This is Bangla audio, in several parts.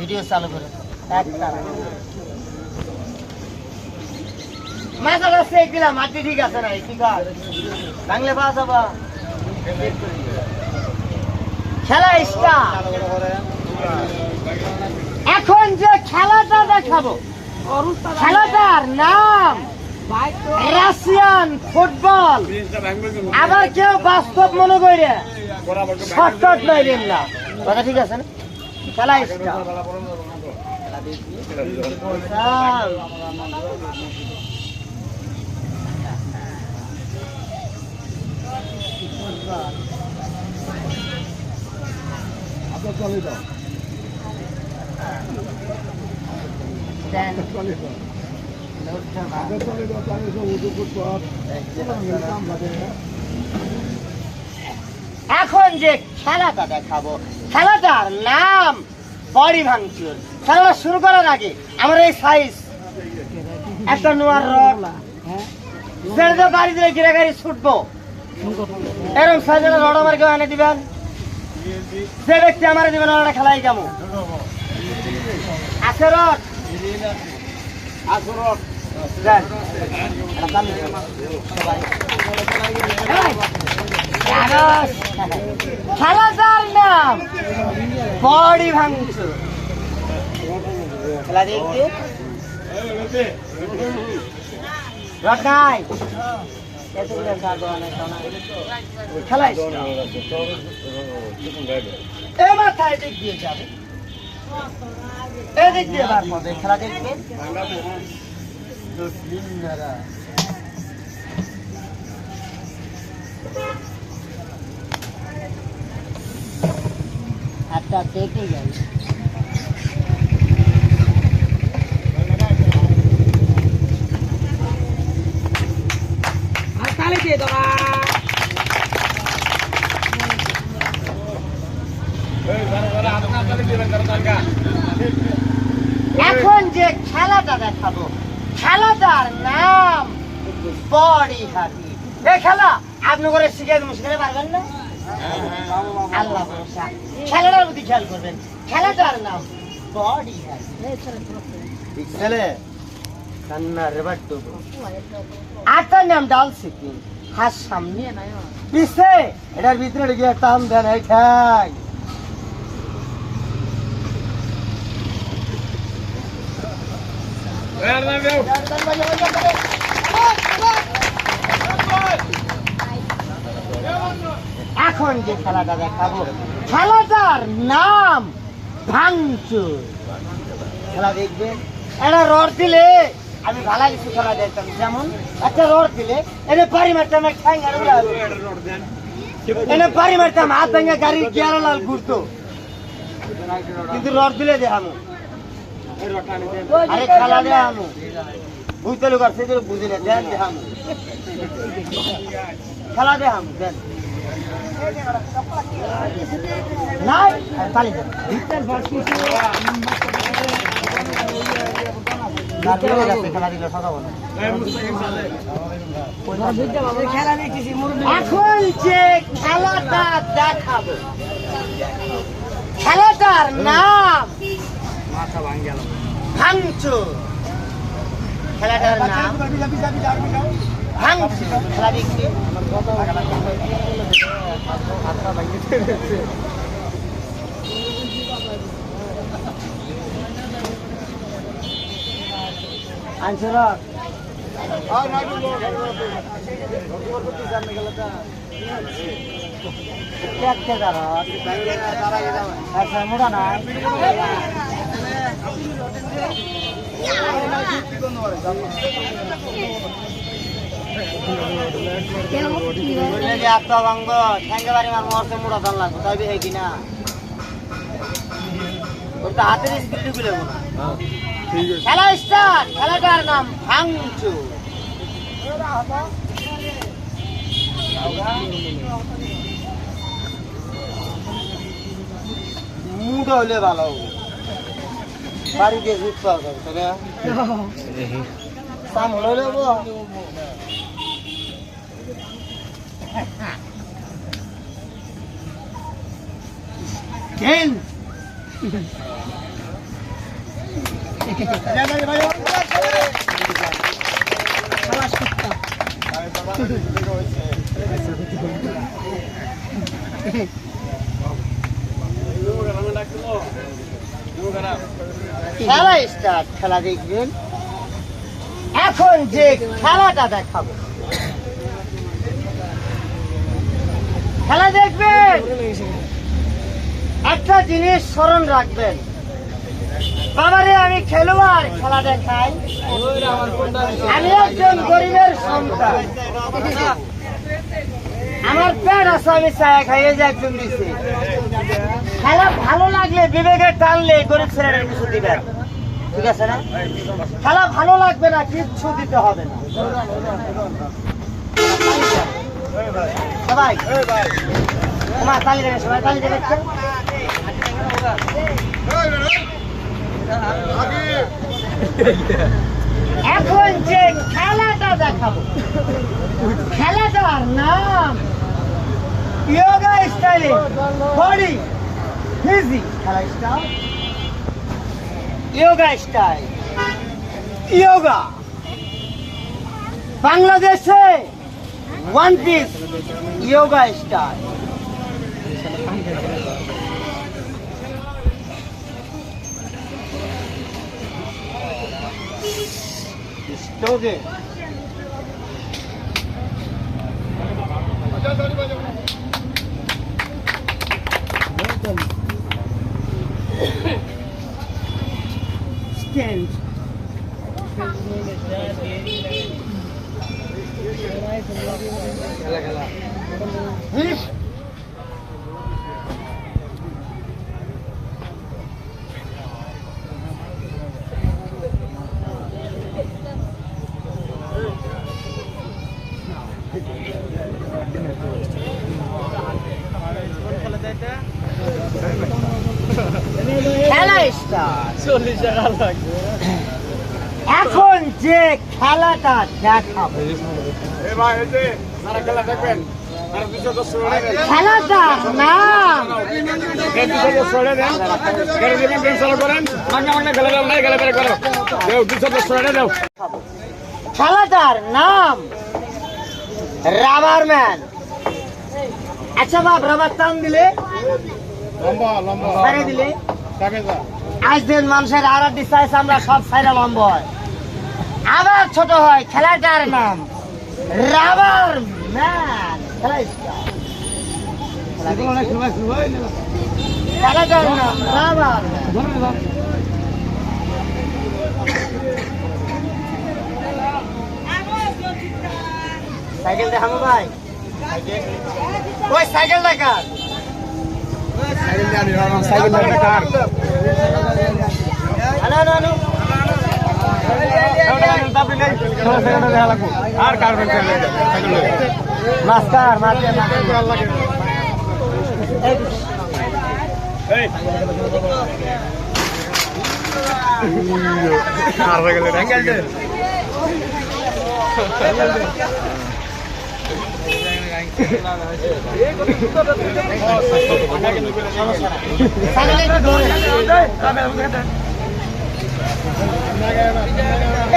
ভিডিও চালু করে একটা মাথা রাস্তা দিলাম মাটি ঠিক আছে না ঠিক আছে বাংলা পাওয়া যাবা খেলা স্টার্ট এখন যে খেলাটা দেখাবো খেলাটার নাম রাশিয়ান ফুটবল আবার কেউ বাস্তব মনে করে শর্টকাট নইলেন না কথা ঠিক আছে না খেলা স্টার্ট চলে দাও এখন যে খেলাটা দেখাবো খেলাটার নাম বডি ভাঙচুর খেলাটা শুরু করার আগে আমার এই সাইজ একটা নোয়ার রড যেটা বাড়ি দিলে গিরে গাড়ি ছুটবো এরকম সাইজের রড আমার কেউ এনে দিবেন যে ব্যক্তি আমার দিবেন ওরা খেলাই কেমন আছে রড আছে রড খেলাটার নাম বডি ভাঙচুর খেলা দেখতে রড নাই খেলা এ মাথায় দিক দিয়ে যাবে এদিক দিয়ে বার হবে খেলা দেখবে একটা দেখে যাবে আর তালে দিয়ে দাও এখন যে খেলাটা দেখাবো খেলাটার নাম বডি হাতি এই খেলা আপনি করে শিখে দেবো শিখে পারবেন না আল্লাহ ভরসা খেলাটার প্রতি খেয়াল করবেন খেলাটার নাম বডি হাতি ছেলে কান্নার রেবার টুকু আটার নাম ডাল সিকিম হাত সামনে পিছে এটার ভিতরে গিয়ে টান দেন এই ঠাই এখন যে খেলাটা দেখাবো খেলাটার নাম ভাঙচুর খেলা দেখবেন একটা রড দিলে আমি ভালো কিছু খেলা দেখতাম যেমন একটা রড দিলে এনে পারি মারতাম এনে পারি মারতাম হাত ভেঙে গাড়ির গিয়ার লাল ঘুরতো কিন্তু রড দিলে দেখামো আরে খেলা দেখামো বুঝতে লোক আছে বুঝি না দেন দেখামো খেলা দেখামো দেন নাই পালি দেন এখন যে খেলাটা দেখাবো খেলাটার নাম ভাঙচুর খেলাটার নাম ভাঙচুর খেলা দেখছি আনসার মোটা না আত্মা ভাঙব ঠ্যাঙ্গে বাড়ি মার মরছে মোটা দান লাগবে তাই হে কিনা ওর তো হাতের স্পিড গুলো খেলা স্টার্ট খেলাটার নাম ভাঙচুর মুড হলে ভালো হবে বাড়িতে জিত পাওয়া যাবে তাহলে সাম হলে খেলা স্টার্ট, খেলা দেখবেন। এখন যে খেলাটা দেখাবো, খেলা দেখবেন, একটা জিনিস স্মরণ রাখবেন, বাবারে আমি খেলোয়াড়, খেলা দেখাই, আমি একজন গরিবের সন্তান, আমার পেট আছে, আমি চায়া খাইয়ে যে একজন দিছি। খেলা ভালো লাগলে, বিবেকে টানলে গরিব ছেলেরা কিছু দিবেন, ঠিক আছে না? খেলা ভালো লাগবে না, কিচ্ছু দিতে হবে না। সবাই তোমার তালি দেবে, সবাই তালি দেবে। এখন যে খেলাটা দেখাবো, খেলাটার নাম যোগা স্টাইলে বডি ফিজি খেলা স্টাইল, যোগা স্টাইল, যোগা বাংলাদেশে ওয়ান পিস যোগা স্টাইল। স্টোকে স্ট্যান্ড খেলা স্টার্ট। এখন যে খেলাটা দেখাবো, খেলাটার নাম খেলাটার নাম রাবার ম্যান। আচ্ছা বাপ, রাবার টান দিলে ছেড়ে দিলে আজ দিন মানুষের আর চাইছে, আমরা সব সাইডে লম্বা হয়, আবার ছোট হয়। খেলাটার নাম রাবার ম্যান। খেলাটার নাম রাবার ম্যান। সাইকেল দেখাবো ভাই, ওই সাইকেল দেখা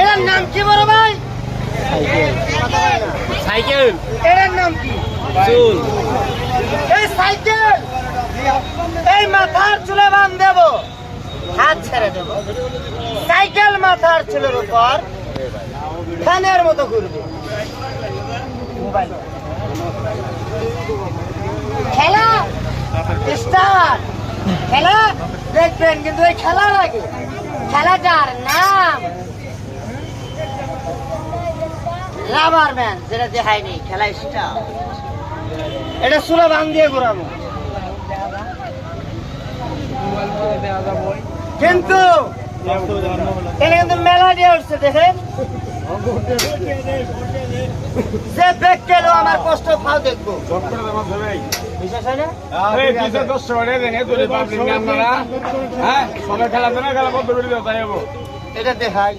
এটার নাম কি বড় ভাই? সাইকেল। এটার নাম কি? চুল। এই সাইকেল, এই মাথার চুলে বাঁধ দেব, হাত ছেড়ে দেব, সাইকেল মাথার চুলের উপর ফ্যানের মতো ঘুরবে। মোবাইল খেলা স্টার্ট, খেলা দেখবেন। কিন্তু এই খেলার আগে খেলাটার নাম রাবার ম্যান, যেটা দেখায়নি। খেলা স্টার্ট, এটা চুলা বান দিয়ে ঘুরাবো, কিন্তু এটা কিন্তু মেলা দিয়ে উঠছে। দেখেন, যে ব্যাগ গেল আমার কষ্ট ফাও দেখবো, বিশেষ হয় না? এটা দেখাই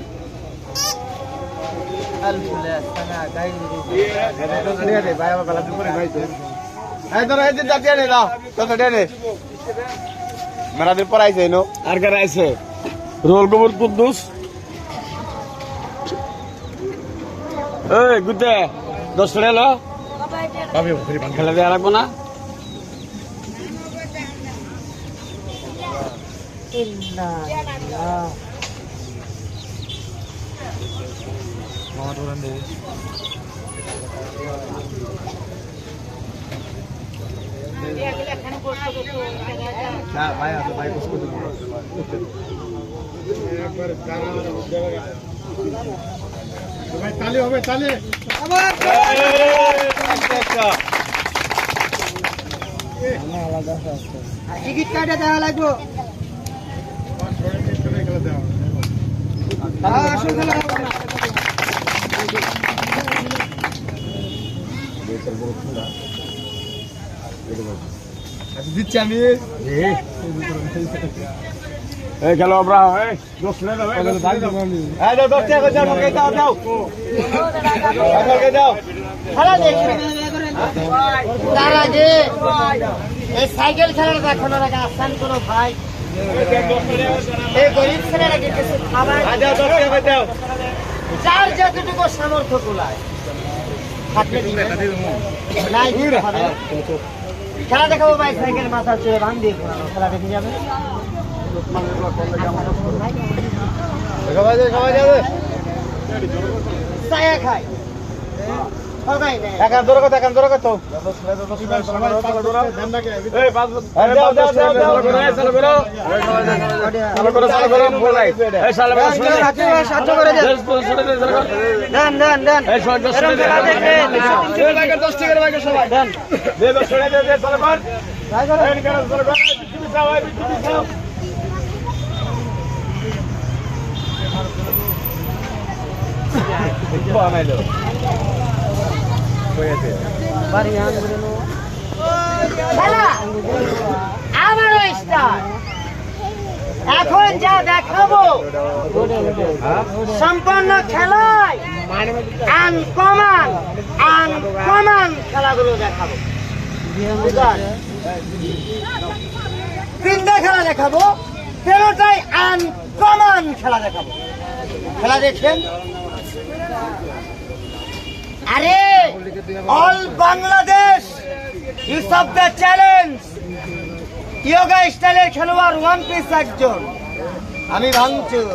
মেলাদের পর আইছে আর কারা আইছে রোল কবুর কুদ্দুস এই গুতে 10 টাকা লো খেলা দেওয়া লাগবো না তালি হবে তালি টিকিট কাটে দেওয়া লাগবো দিচ্ছি আমি এই খেলো আমরা এই 10 টাকা দাও এই 10 টাকা দাও এই দাও 10 টাকা দাও আমাকে দাও দাও আমাকে দাও খেলা দেখে তার আগে এই সাইকেল খেলাটা দেখো না আগে আসান করো ভাই এই গরিব ছেলেরা কিছু খাবার দাও 10 টাকা দাও যার যতটুকু সামর্থ্য কুলায় থাকলে দিবে নাই দিতে হবে খেলা দেখাবো ভাই সাইকেল মাথা চড়ে বান দিয়ে ঘোরানো খেলা দেখে যাবে সবাই যাবে ছায়া খাই সবাই নেই একান দরকার তো এই দাও দাও দাও দাও চলো করো চালু করো বল নাই এই শালা বস সাহায্য করে দেন দেন এই শর্ট 10 টাকা দে এই ভাই 10 টাকা ভাই সবাই দেন দে 10 টাকা দে চলো কর এই নিকাল চলো কর বিক্রি দাও ভাই বিক্রি দাও বানাইলো খেলা আবারও স্টার্ট এখন যা দেখাবো সম্পূর্ণ খেলায় আনকমন খেলাগুলো দেখাবো তিনটা খেলা দেখাবো তেরোটাই আনকমন খেলা দেখাবো খেলা দেখছেন আরে all Bangladesh use of the challenge yoga স্টাইলের খেলোয়াড় ওয়ান পিস একজন আমি ভাঙচুর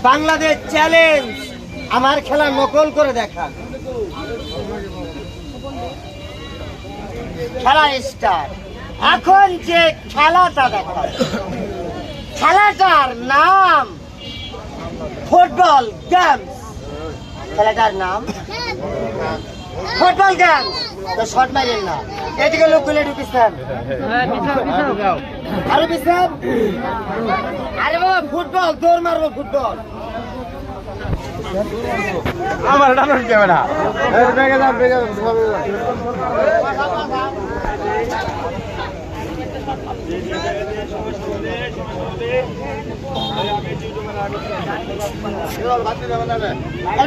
বাংলাদেশ চ্যালেঞ্জ আমার খেলা নকল করে দেখান খেলা স্টার্ট এখন যে খেলাটা দেখান খেলাটার নাম ফুটবল গেমস খেলাটার নাম ফুটবল গেমস তো শর্ট মারেন না এদিকে লোক গুলো ঢুকিছেন আরো পিছেন আরে বাবা ফুটবল দৌড় মারবো ফুটবল আমার ডানোর ক্যামেরা এই বেগে দাও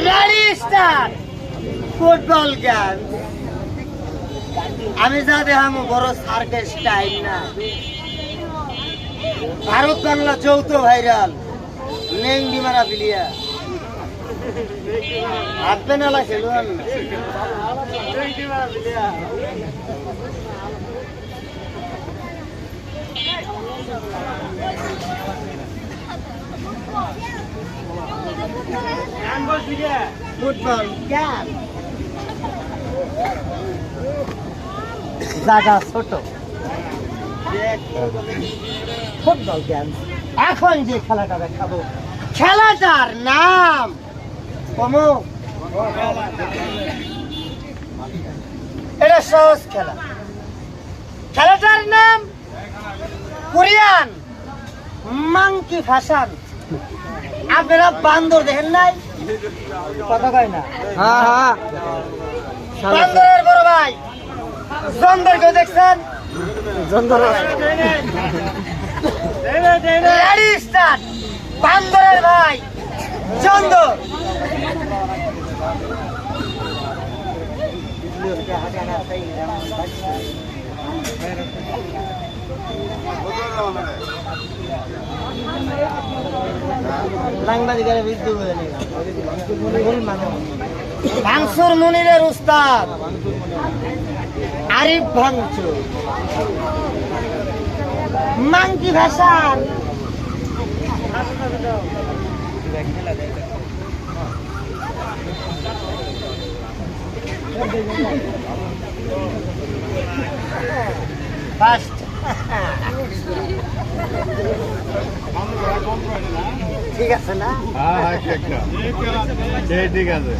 রেডি স্টার্ট ফুটবল গেম আমি যা দেখামো বড় সার্কের স্টাইল না ভারত বাংলা যৌথ ভাইরাল নেংডি মারা বিলিয়া হাতবে নালা খেলুন ফুটবল গেম জায়গা ছোট ফুটবল গেম এখন যে খেলাটা দেখাবো খেলাটার নাম কমো এটা সহজ খেলা খেলাটার নাম কোরিয়ান মাংকি ফ্যাশন আপনারা বান্দর দেখেন নাই কথা কয় না বান্দরের বড় ভাই জন্দরকে দেখছেন রেডি স্টার্ট বান্দরের ভাই জন্দর ভাঙচুর মুনিরের উস্তাদ আরিফ ভাঙচুর মাংকি ভাষান ফার্স্ট ঠিক আছে না হ্যাঁ ঠিক আছে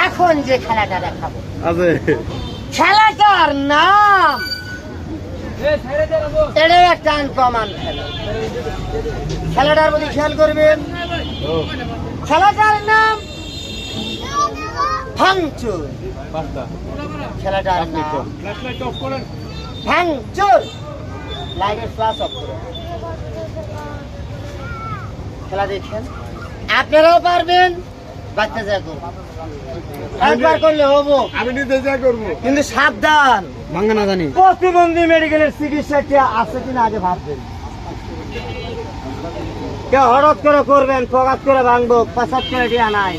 এখন যে খেলাটা দেখাবো আছে খেলাটার নাম এটাও একটা আনকমন খেলা খেলাটার প্রতি খেয়াল করবেন খেলাটার নাম ভাঙচুর খেলাটার নাম ভাঙচুর লাইটের ফ্ল্যাশ অফ করে খেলা দেখেন আপনারাও পারবেন বাচ্চা যা করবেন একবার করলে হবো আমি নিতে যা করবো কিন্তু সাবধান ভাঙা না জানি প্রতিবন্ধী মেডিকেলের চিকিৎসাটি আছে কিনা আগে ভাববেন কেউ হঠাৎ করে করবেন ফগাত করে ভাঙবো পাশাত করে দিয়া নাই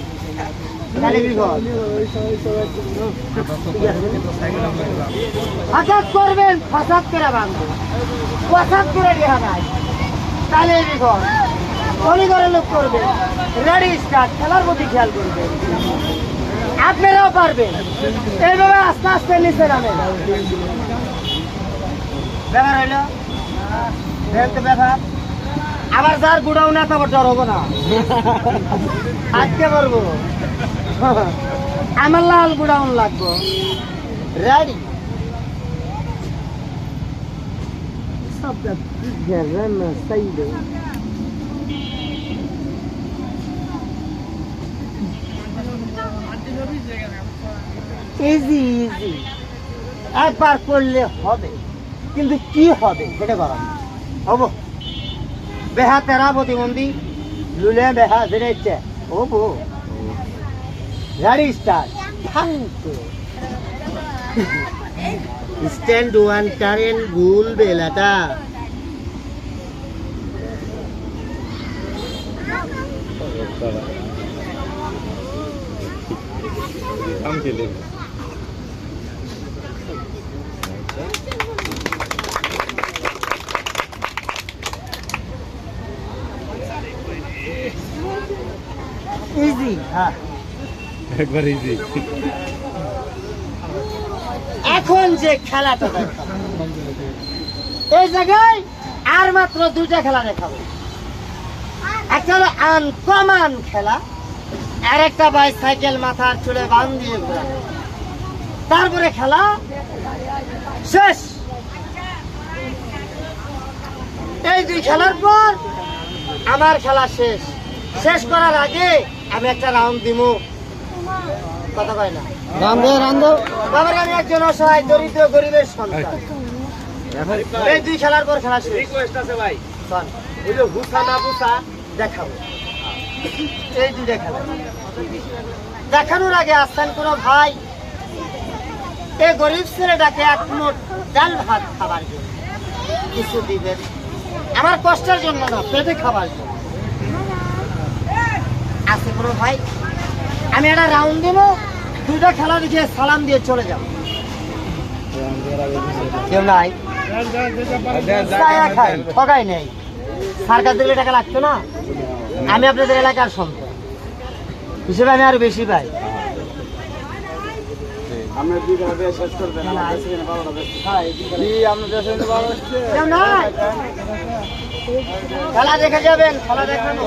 তাহলে বিপদ হঠাৎ করবেন ফাঁসাদ করে ভাঙবো পাশাত করে দিয়া নাই তাহলে বিপদ কোনি করে লোক করবেন রেডি স্টার্ট খেলার প্রতি খেয়াল করবেন আপনারাও পারবেন এইভাবে আস্তে আস্তে নিচে নামেন ব্যাপার হইল ব্যাপার আবার যার গুড়াও না তারপর ডর হবো না আজকে পারবো আমার লাল গুড়াউন লাগবো রেডি ইজি ইজি একবার করলে হবে কিন্তু কি হবে সেটা বলা হবো বেহা তেরা প্রতিবন্ধী লুলে বেহা যেটা ইচ্ছে হবো গাড়ি স্টার্ট স্ট্যান্ড ওয়ান কারেন্ট ভুল বেলাটা ইজি হ্যাঁ একবার ইজি এখন যে খেলাটা দেখাবো এই জায়গায় আর মাত্র দুইটা খেলা দেখাবো একটা হলো আনকমন খেলা আর একটা বাইসাইকেল মাথার চুলে বান দিয়ে ঘোরানো তারপরে খেলা শেষ এই দুই খেলার পর আমার খেলা শেষ শেষ করার আগে আমি একটা রাউন্ড দিব কথা কয় না বাবার আমি একজন অসহায় দরিদ্র গরিবের সন্তান এই দুই খেলার পর খেলা শেষ শোন, এই যে হুসা না বুসা দেখাবো এই দুইটা খেলা দেখানোর আগে আসছেন কোনো ভাই এই গরিব ছেলেটাকে এক মুঠ ডাল ভাত খাবার জন্য কিছু দিবেন আমার কষ্টের জন্য না পেটে খাবার জন্য আছে কোনো ভাই আমি একটা রাউন্ড দেব দুইটা খেলা দেখে সালাম দিয়ে চলে যাব কেউ নাই ঠকাই নেই সরকার দিলে টাকা লাগতো না আমি আপনাদের এলাকার সন্তান হিসেবে আমি আরো বেশি পাই কেউ নাই? খেলা দেখে যাবেন খেলা দেখানো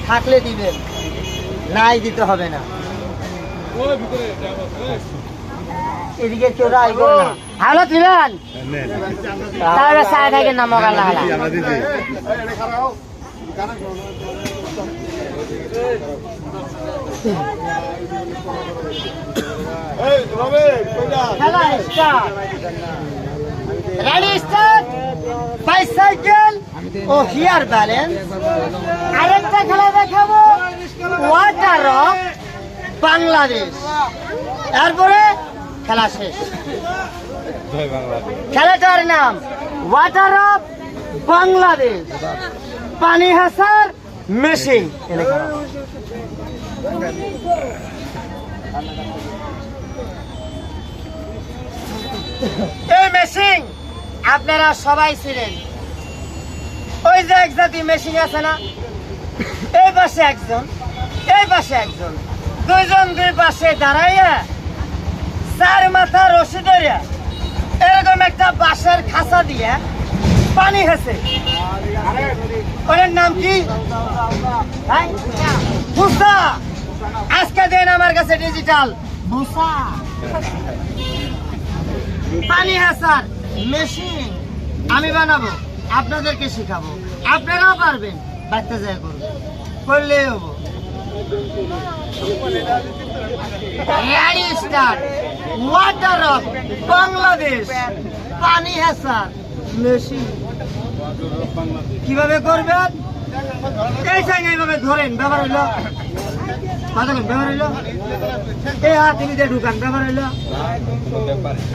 থাকলে দিবেন নাই দিতে হবে না এদিকে চোরা আইব না ভালো দিবেন তাহলে সাড়ে থাকে না মগাল হালা খেলা স্টার্ট রেডি স্টার্ট বাইসাইকেল ও হিয়ার ব্যালেন্স আরেকটা খেলা দেখাবো ওয়াটার রক বাংলাদেশ তারপরে খেলা শেষ খেলাটার নাম ওয়াটার রক বাংলাদেশ পানি হাসার মেশিন এই মেশিন আপনারা সবাই ছিলেন ওই যে এক জাতি মেশিন আছে না এই পাশে একজন এই পাশে একজন দুইজন দুই পাশে দাঁড়াইয়া চার মাথা রশি ধরিয়া এরকম একটা বাঁশের খাঁচা দিয়ে পানি হেসে ওর নাম কি ভুসা আজকে দিন আমার কাছে ডিজিটাল ভুসা পানি হাসার মেশিন আমি বানাবো আপনাদেরকে শিখাবো আপনারাও পারবেন বাচ্চা যায় করবে করলেই হবো ready start water rock Bangladesh পানি হাসার মেশিন কিভাবে করবেন এই সঙ্গে এইভাবে ধরেন ব্যবহার হইলো ব্যবহার হইলো এই হাত দিয়ে ঢুকান ব্যবহার হইলো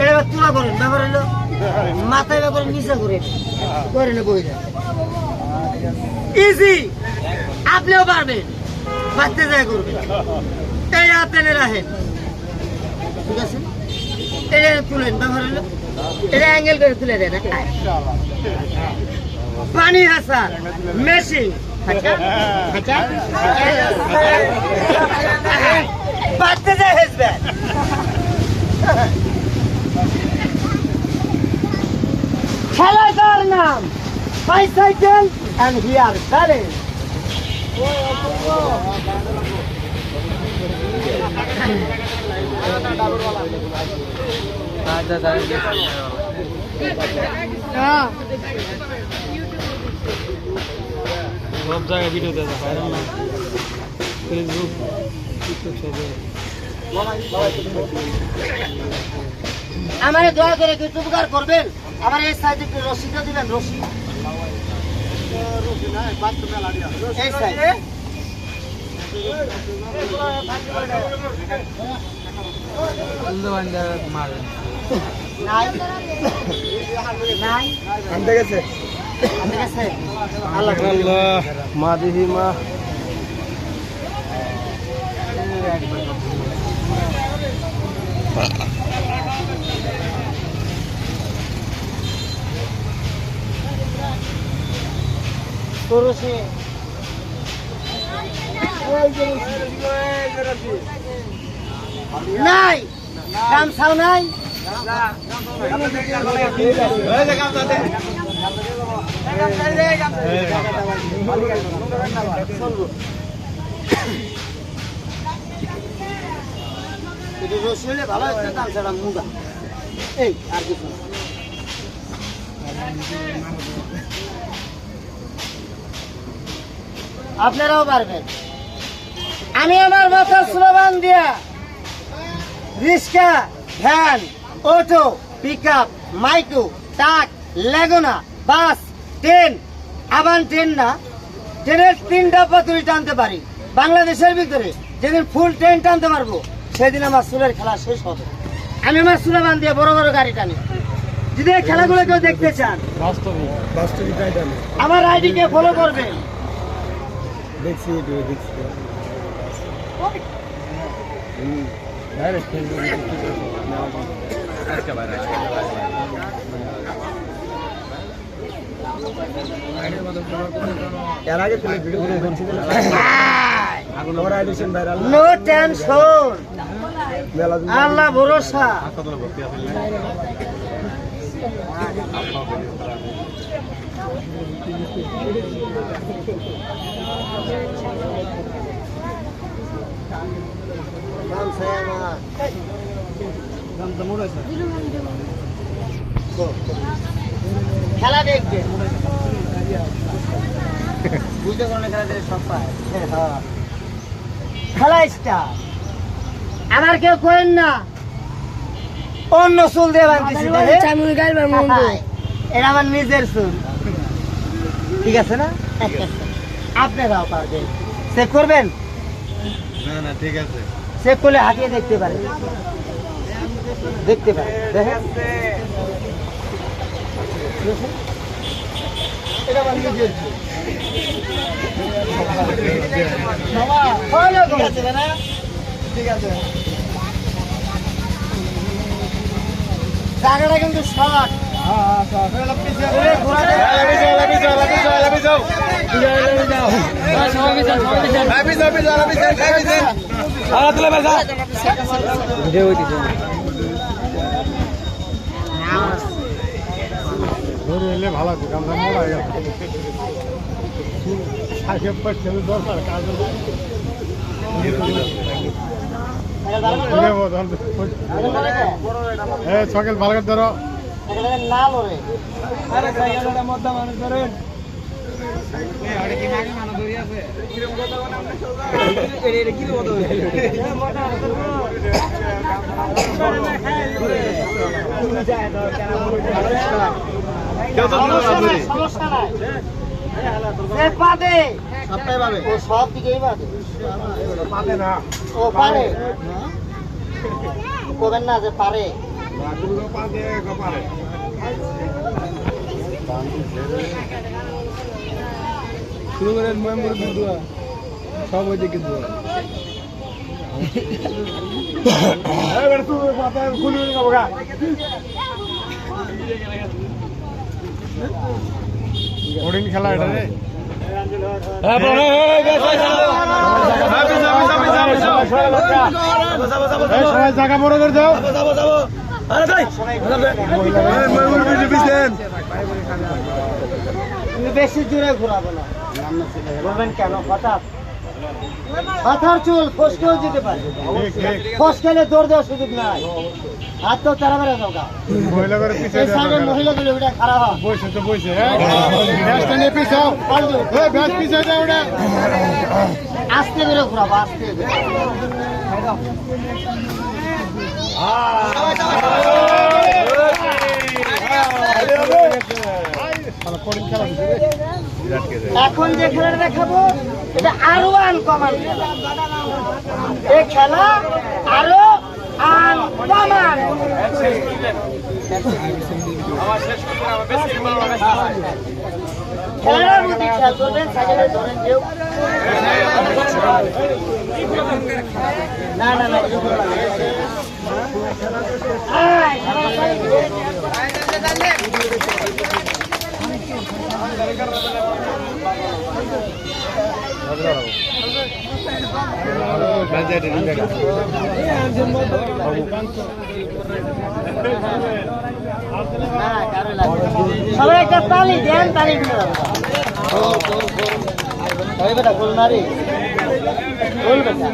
এবার তুলা করেন ব্যবহার হইলো মাথায় করে নিচে করে বই দেন ইজি আপনিও পারবেন বাচ্চা যায় করবেন এই হাত টেনে রাখেন ঠিক আছে এটা তুলেন ব্যবহার হইলো এটা অ্যাঙ্গেল করে তুলে দেন পানি হাসার মেশিন বাচ্চা যায় হেসবেন খেলাটার নাম বাইসাইকেল এন্ড হিয়ার ব্যালেন্স সব জায়গায় ভিডিও দেওয়া ভাইরাল না ফেসবুক টিকটক সবে আমার দয়া করে একটু উপকার করবেন আমার এই সাইডে একটু রশিটা দিবেন রশি এই সাইডে নাই নাই আনতে গেছে ঠিক আছে আল্লাহ আল্লাহ মা দিহি মা রশি নাই গামছাও নাই রশি হলে ভালো হচ্ছে গামছাটা মুগা এই আর কিছু আপনারাও পারবেন আমি আমার মাথার স্লোগান দিয়া rickshaw van auto pickup micro truck লেগুনা বাস ট্রেন আবার ট্রেন না ট্রেনের 3টা পাতুরি টানতে পারি বাংলাদেশের ভিতরে যেদিন ফুল ট্রেন টানতে পারবো সেদিন আমার চুলের খেলা শেষ হবে আমি আমার স্লোগান দিয়ে বড় বড় গাড়ি টানি যদি এই খেলাগুলো কেউ দেখতে চান বাস্তবিক আমার আইডিকে ফলো করবেন দেখছি দেখছি এর আগে তুমি ভিডিও করে করছিলেন ওরা এডিশন ভাইরাল নো টেনশন আল্লাহ ভরসা খেলা দেখবে বুঝতে পারলে খেলা দেখে সব পায় খেলা স্টার আমার কেউ করেন না অন্য চুল দিয়ে বাঁধতেছি এটা আমার নিজের চুল, ঠিক আছে না? আপনারাও পারবেন, চেক করবেন? না ঠিক আছে। চেক করলে হাতিয়ে দেখতে পারেন, দেখতে পারেন, দেখেন। এটা আমার নিজের চুল। ঠিক আছে না? ঠিক আছে। জায়গাটা কিন্তু শর্ট। ভালো দরকার কাজ সকাল ভালো করে ধরো না লড়ে মধ্যে মানুষ ধরেন সমস্যা নাই, সে পাবে ও সব দিকেই পাবে, পাবে না ও পারে, করবেন না যে পারে। শুরু করেন মেম্বর দোয়া সব ওই দিকে দোয়া এবার তুই মাথা খুলে নিয়ে যাবো গা ওডিন খেলা এটা রে সবাই জায়গা বড় করে দাও বেশি জোরে ঘোরাবো না, বলবেন কেন? হঠাৎ মাথার চুল ফসকেও যেতে পারে, ফসকেলে দৌড় দেওয়ার সুযোগ নাই, হাত তো তারা বেড়ে যাও। এই সাইডের মহিলাগুলো ওটা খারাপ হয়, বসে তো বসে পিছাও পিছিয়ে যাও ওটা আস্তে করে ঘোরাবো, আস্তে এখন যে খেলাটা দেখাবো এটা আরো আনকমন খেলা, এই খেলা আরো আনকমন। খেলার মধ্যে খেয়াল করবেন, সাইকেলে ধরেন কেউ না না না সবাই একটা তালি দেন, তালি বেটা গোল মারি, গোল বেটা।